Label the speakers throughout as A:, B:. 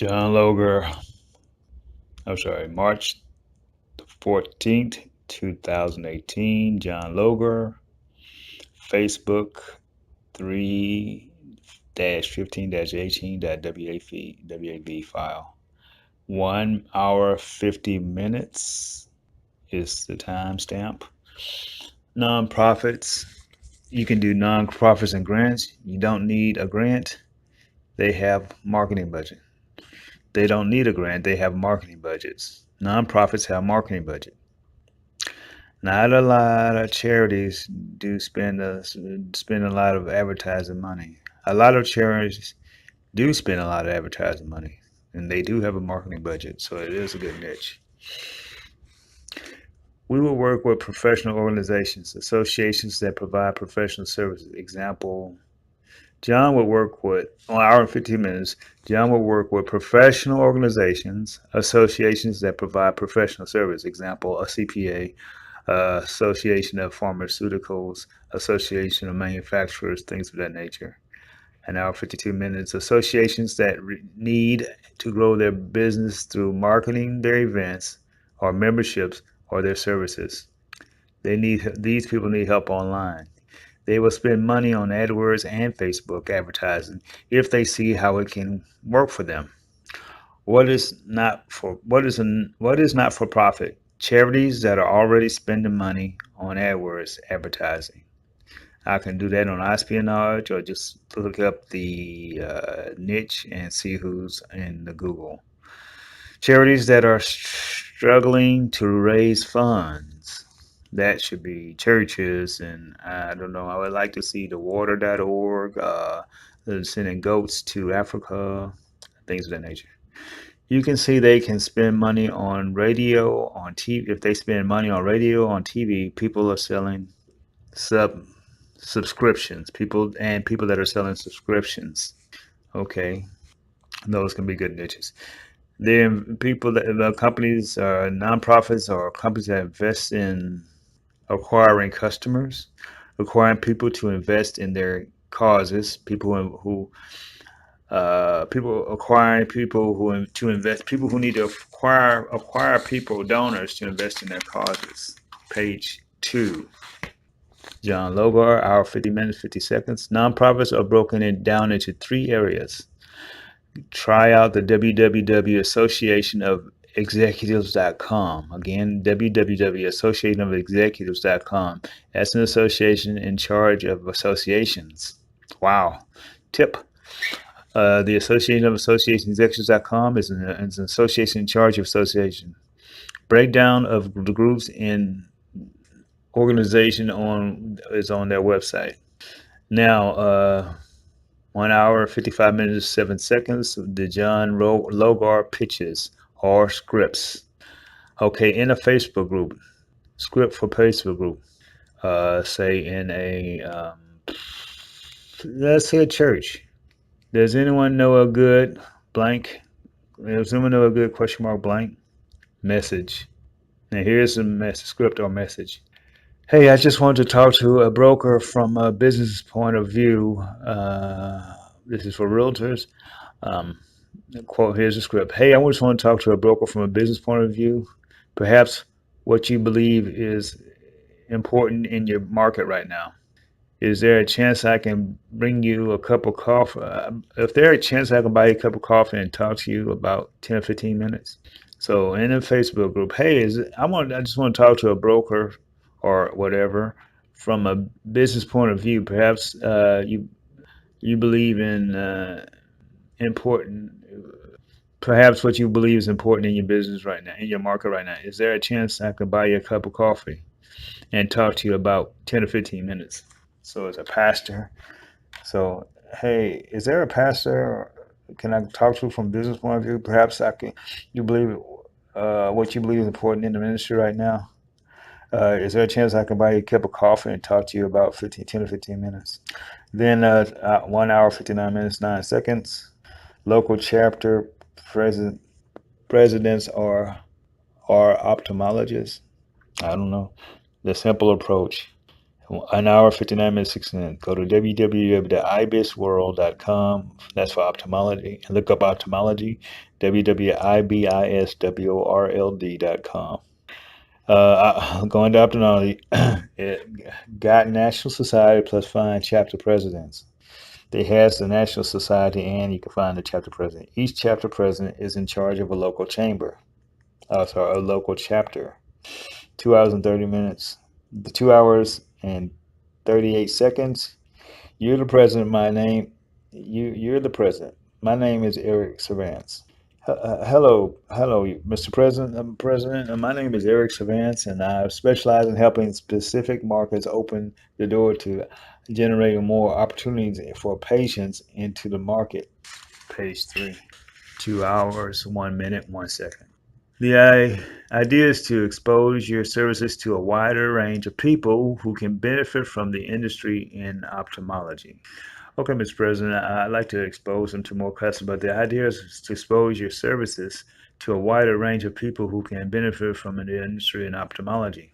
A: John Loger, March 14th, 2018. John Loger, Facebook 3-15-18.wav file. 1 hour 50 minutes is the timestamp. Nonprofits. You can do nonprofits and grants. You don't need a grant. They have marketing budget. They don't need a grant. They have marketing budgets. Nonprofits have marketing budget. Not a lot of charities do spend a lot of advertising money. A lot of charities do spend a lot of advertising money, and they do have a marketing budget, so it is a good niche. We will work with professional organizations, associations that provide professional services. Example, John would work with, on an hour and 15 minutes, John would work with professional organizations, associations that provide professional service. Example, a CPA, Association of Pharmaceuticals, Association of Manufacturers, things of that nature. An hour 52 minutes. Associations that need to grow their business through marketing their events or memberships or their services. These people need help online. They will spend money on AdWords and Facebook advertising if they see how it can work for them. What is not for profit? Charities that are already spending money on AdWords advertising. I can do that on espionage or just look up the niche and see who's in the Google. Charities that are struggling to raise funds. That should be churches, and I don't know. I would like to see the water.org, sending goats to Africa, things of that nature. You can see they can spend money on radio, on TV. If they spend money on radio, on TV, people are selling subscriptions. People that are selling subscriptions. Okay, those can be good niches. Then companies, nonprofits, or companies that invest in acquiring customers, acquiring people to invest in their causes. People acquiring people to invest. People who need to acquire people, donors to invest in their causes. Page 2. John Logar, hour 50 minutes, 50 seconds. Nonprofits are broken down into 3 areas. Try out the www Association of Executives.com. Again, www.associationofexecutives.com. That's an association in charge of associations. Wow. Tip. The Association of Executives.com is an association in charge of association. Breakdown of the groups in organization is on their website. Now, 1 hour, 55 minutes, 7 seconds. The John Logar pitches or scripts. Okay, in a Facebook group, script for Facebook group. Say in a, let's say a church. Does anyone know a good blank? Does anyone know a good question mark blank? Message. Now here's a script or message. Hey, I just wanted to talk to a broker from a business point of view. This is for realtors. Quote, here's the script. Hey, I just want to talk to a broker from a business point of view. Perhaps what you believe is important in your market right now. Is there a chance I can bring you a cup of coffee? If there's a chance I can buy you a cup of coffee and talk to you about 10 or 15 minutes. So in a Facebook group, hey, I just want to talk to a broker or whatever from a business point of view. Perhaps you believe in important, perhaps what you believe is important in your business right now, in your market right now. Is there a chance I could buy you a cup of coffee and talk to you about 10 or 15 minutes? So it's a pastor. So, hey, is there a pastor? Can I talk to you from a business point of view? Perhaps you believe what you believe is important in the ministry right now. Is there a chance I can buy you a cup of coffee and talk to you about 10 or 15 minutes? Then 1 hour, 59 minutes, 9 seconds. Local chapter presidents are ophthalmologists. I don't know. The simple approach. An hour, 59 minutes, 6 minutes. Go to www.ibisworld.com. That's for ophthalmology. And look up ophthalmology. www.ibisworld.com. Going to ophthalmology. It got National Society plus find chapter presidents. It has the National Society, and you can find the chapter president. Each chapter president is in charge of a local chamber. A local chapter. 2 hours and 30 minutes. The 2 hours and 38 seconds. You're the president. You're the president. My name is Eric Savance. Hello, Mr. President. My name is Eric Savance, and I specialize in helping specific markets open the door to generating more opportunities for patients into the market. Page 3. 2 hours, 1 minute, 1 second. The idea is to expose your services to a wider range of people who can benefit from the industry in ophthalmology. Okay, Mr. President, I'd like to expose them to more customers, but the idea is to expose your services to a wider range of people who can benefit from the industry in ophthalmology.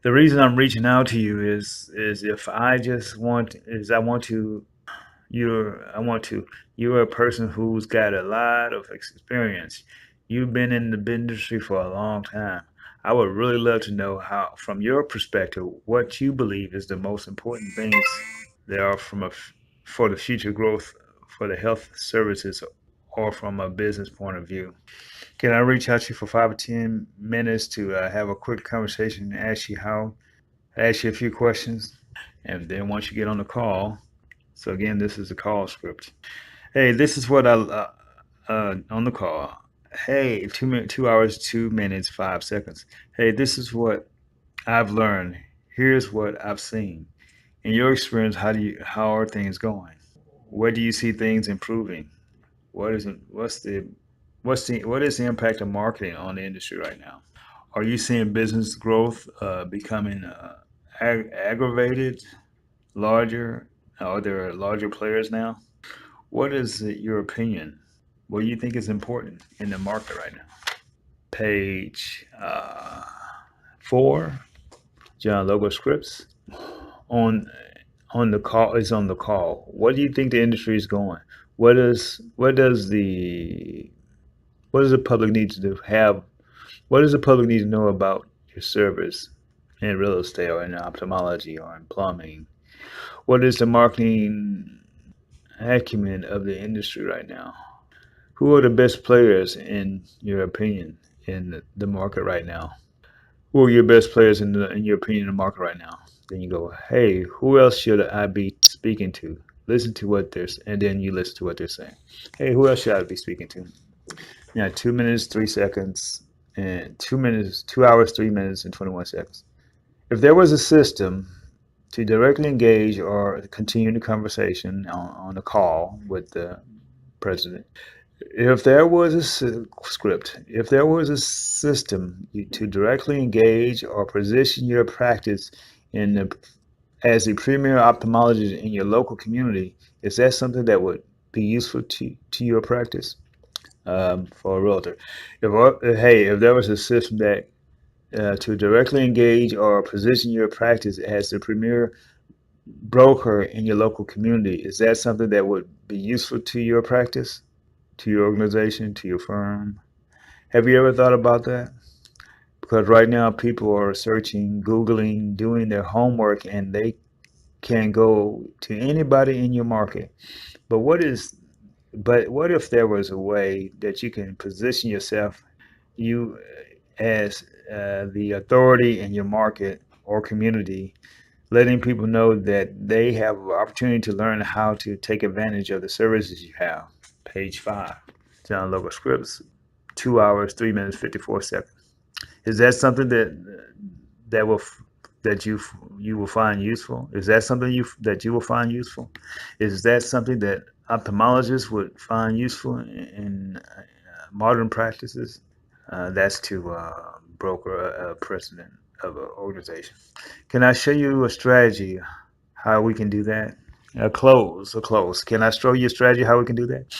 A: The reason I'm reaching out to you is if I just want is I want to you're a person who's got a lot of experience. You've been in the industry for a long time. I would really love to know how, from your perspective, what you believe is the most important things there are for the future growth for the health services or from a business point of view. Can I reach out to you for 5 or 10 minutes to have a quick conversation and ask you a few questions? And then once you get on the call, so again, this is the call script. Hey, this is what on the call. Hey, 2 hours, 2 minutes, 5 seconds. Hey, this is what I've learned. Here's what I've seen. In your experience, how are things going? Where do you see things improving? What is it, what is the impact of marketing on the industry right now? Are you seeing business growth becoming aggravated, larger? Are there larger players now? What is your opinion? What do you think is important in the market right now? Page 4, John Logo Scripts. On the call is on the call. What do you think the industry is going? What does the public need to do? What does the public need to know about your service in real estate or in ophthalmology or in plumbing? What is the marketing acumen of the industry right now? Who are the best players in your opinion in the market right now? Who are your best players in your opinion in the market right now? Then you go, hey, who else should I be speaking to? Listen to what and then you listen to what they're saying. Hey, who else should I be speaking to? Yeah, 2 minutes, 3 seconds, and 2 hours, 3 minutes, and 21 seconds. If there was a system to directly engage or continue the conversation on a call with the president, if there was a script, if there was a system to directly engage or position your practice as the premier ophthalmologist in your local community, is that something that would be useful to your practice for a realtor? If there was a system that to directly engage or position your practice as the premier broker in your local community, is that something that would be useful to your practice, to your organization, to your firm? Have you ever thought about that? Because right now people are searching, Googling, doing their homework, and they can go to anybody in your market. But what if there was a way that you can position yourself, you as the authority in your market or community, letting people know that they have an opportunity to learn how to take advantage of the services you have. Page 5, John Logo Scripts, 2 hours, 3 minutes, 54 seconds. Is that something that will that you will find useful? Is that something that you will find useful? Is that something that ophthalmologists would find useful in modern practices? That's to broker a president of an organization. Can I show you a strategy how we can do that? A close. Can I show you a strategy how we can do that?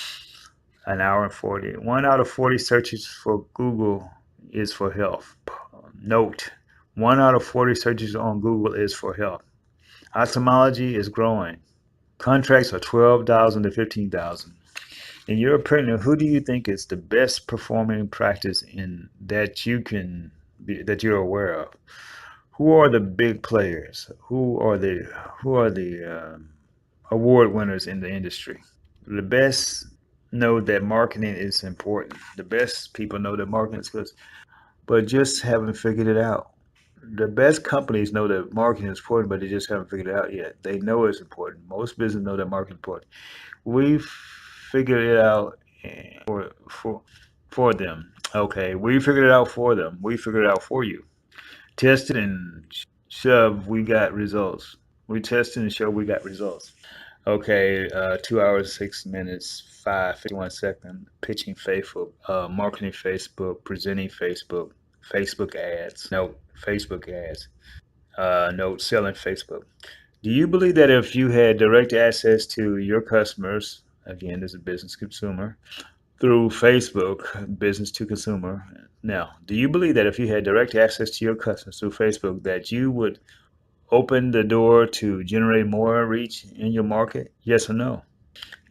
A: An hour and 40. 1 out of 40 searches for Google is for health. Note, 1 out of 40 searches on Google is for health. Ophthalmology is growing. Contracts are 12,000 to 15,000. In your opinion, who do you think is the best performing practice in that you're aware of? Who are the big players? Who are the award winners in the industry? The best know that marketing is important. The best people know that marketing is good, but just haven't figured it out. The best companies know that marketing is important, but they just haven't figured it out yet. They know it's important. Most business know that marketing is important. We've figured it out for them. Okay, we figured it out for them. We figured it out for you. Tested and shove, we got results. We tested and showed we got results. Okay, 2 hours, 6 minutes, 5:51 seconds. Pitching Facebook, marketing Facebook, presenting Facebook, Facebook ads. No, Facebook ads. No, selling Facebook. Do you believe that if you had direct access to your customers, again, as a business consumer, through Facebook, business to consumer, now, do you believe that if you had direct access to your customers through Facebook, that you would open the door to generate more reach in your market? Yes or no?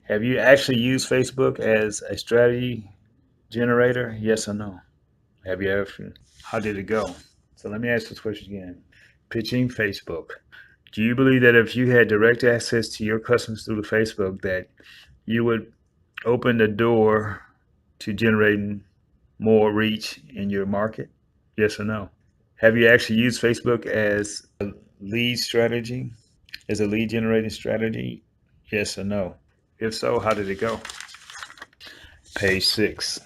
A: Have you actually used Facebook as a strategy generator? Yes or no? Have you ever? How did it go? So let me ask this question again. Pitching Facebook. Do you believe that if you had direct access to your customers through the Facebook, that you would open the door to generating more reach in your market? Yes or no? Have you actually used Facebook as a lead strategy, as a lead generating strategy? Yes or no? If so, how did it go? Page 6.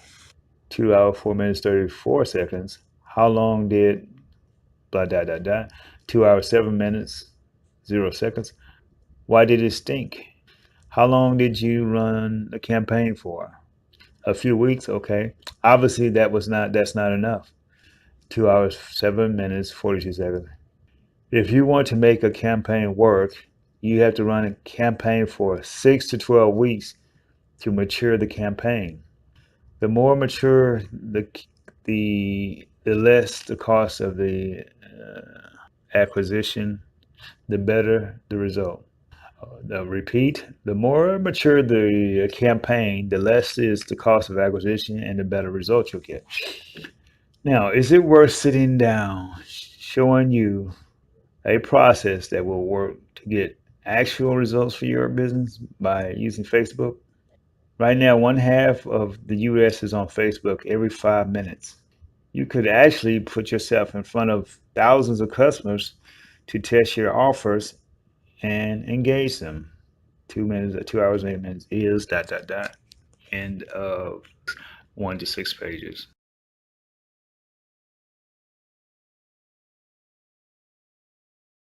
A: 2 hours, 4 minutes, 34 seconds. How long did blah, blah, blah, blah? 2 hours, 7 minutes, 0 seconds. Why did it stink? How long did you run the campaign for? A few weeks, okay. Obviously, that's not enough. 2 hours, 7 minutes, 42 seconds. If you want to make a campaign work, you have to run a campaign for 6 to 12 weeks to mature the campaign. The more mature the less the cost of the acquisition, the better the result. Repeat, the more mature the campaign, the less is the cost of acquisition and the better results you'll get. Now, is it worth sitting down, showing you a process that will work to get actual results for your business by using Facebook? Right now, one half of the US is on Facebook every 5 minutes. You could actually put yourself in front of thousands of customers to test your offers and engage them. 2 minutes, 2 hours, 8 minutes is dot dot dot. End of 1 to 6 pages.